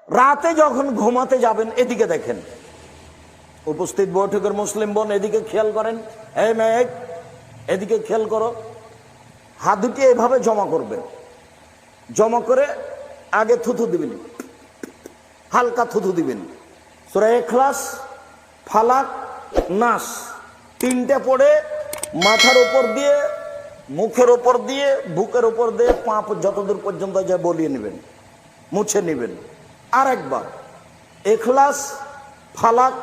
রাতে যখন ঘুমাতে যাবেন এদিকে দেখেন, উপস্থিত বৈঠকের মুসলিম বোন এদিকে খেয়াল করেন, এই মেঘ এদিকে খেয়াল করো। হাত দুটি এভাবে জমা করবেন, জমা করে আগে থুথু দিবেন, হালকা থুথু দিবেন। সূরা ইখলাস, ফালাক, নাস তিনটে পড়ে মাথার উপর দিয়ে, মুখের উপর দিয়ে, বুকের উপর দিয়ে, পা যতদূর পর্যন্ত যা বলিয়ে নেবেন, মুছে নেবেন। আর একবার ইখলাস, ফালাক,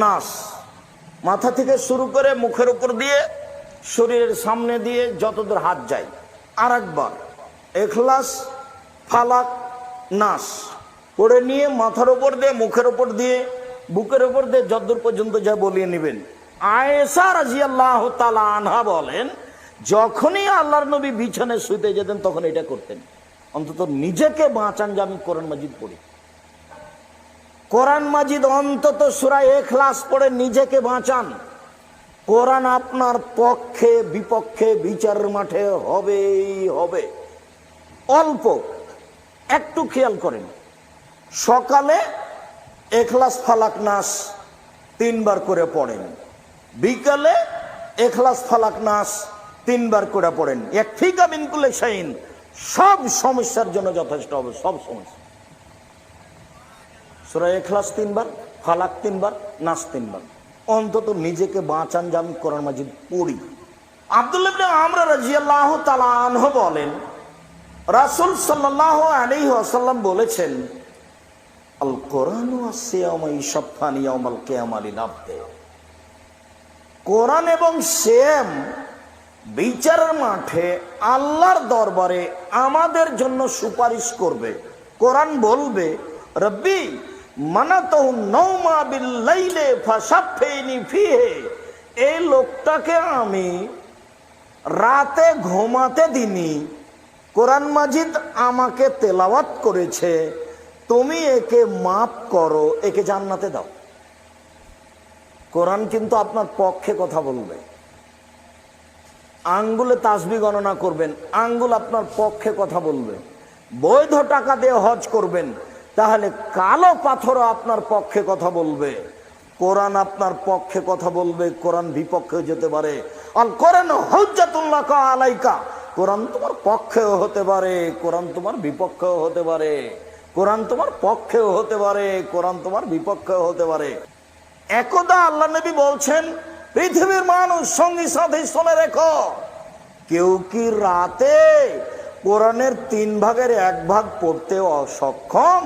নাস মাথা থেকে শুরু করে মুখের উপর দিয়ে, শরীরের সামনে দিয়ে যতদূর হাত যায়। আর একবার ইখলাস, ফালাক, নাস পড়ে নিয়ে মাথার উপর দিয়ে, মুখের উপর দিয়ে, বুকের উপর দিয়ে যতদূর পর্যন্ত যা বলিয়ে নেবেন। আয়েশা রাদিয়াল্লাহু তাআলা আনহা বলেন, যখনই আল্লাহর নবী বিছানায় শুতে যেতেন তখন এটা করতেন। অন্তত নিজেকে বাঁচান যে আমি কোরআন মাজিদ পড়ি, কোরআন মাজিদ অন্তত সূরা ইখলাস পড়ে নিজেকে বাঁচান। কোরআন আপনার পক্ষে বিপক্ষে বিচারের মাঠে হবেই হবে। অল্প একটু খেয়াল করেন, সকালে ইখলাস, ফালাক, নাস 3 বার করে পড়েন, বিকালে ইখলাস, ফালাক, নাস 3 বার করে পড়েন। ইয়াকফিকা মিন কুল্লি শাইইন, সব সমস্যার জন্য যথেষ্ট হবে, সব সমস্যা। সূরা ইখলাস 3 বার, ফালাক 3 বার, নাস 3 বার। অন্তত নিজেকে বাঁচান যে আমি কোরআন মাজিদ পড়ি। আব্দুল্লাহ ইবনে আমর রাদিয়াল্লাহু তাআলা আনহু বলেন, রাসূল সাল্লাল্লাহু আলাইহি ওয়াসাল্লাম বলেছেন, আল কোরআনু ওয়াস-সিয়ামু ইয়াশফানি ইয়াউমাল কিয়ামাতি লিল আবদ। কোরআন এবং সিয়াম বিচারের মাঠে আল্লাহর দরবারে আমাদের জন্য সুপারিশ করবে। কোরআন বলবে, রব্বি মানাতাহু নাওমা বিল লাইলি ফাশাফিনি ফিহি, এই লোকটাকে আমি রাতে ঘুমাতে দিনি, কোরআন মাজিদ আমাকে তেলাওয়াত করেছে, তুমি একে মাফ করো, একে জান্নাতে দাও। কোরআন কিন্তু আপনার পক্ষে কথা বলবে। আঙ্গুলে তাসবিহ গণনা করবেন, আঙ্গুল আপনার পক্ষে কথা বলবে। বৈধ টাকা দিয়ে হজ করবেন, তাহলে কালো পাথরও আপনার পক্ষে কথা বলবে। কোরআন আপনার পক্ষে কথা বলবে, কোরআন বিপক্ষে যেতে পারে। আল কোরআন হুজ্জাতুল্লাহ আলাইকা, কোরআন তোমার পক্ষেও হতে পারে, কোরআন তোমার বিপক্ষেও হতে পারে, কোরআন তোমার পক্ষেও হতে পারে, কোরআন তোমার বিপক্ষেও হতে পারে। একদা আল্লাহ নবী বলছেন, পৃথিবীর মানুষ সঙ্গী সাথী শুনে রেখো, কেউ কি রাতে কোরআনের 3 ভাগের 1 ভাগ পড়তে অসক্ষম?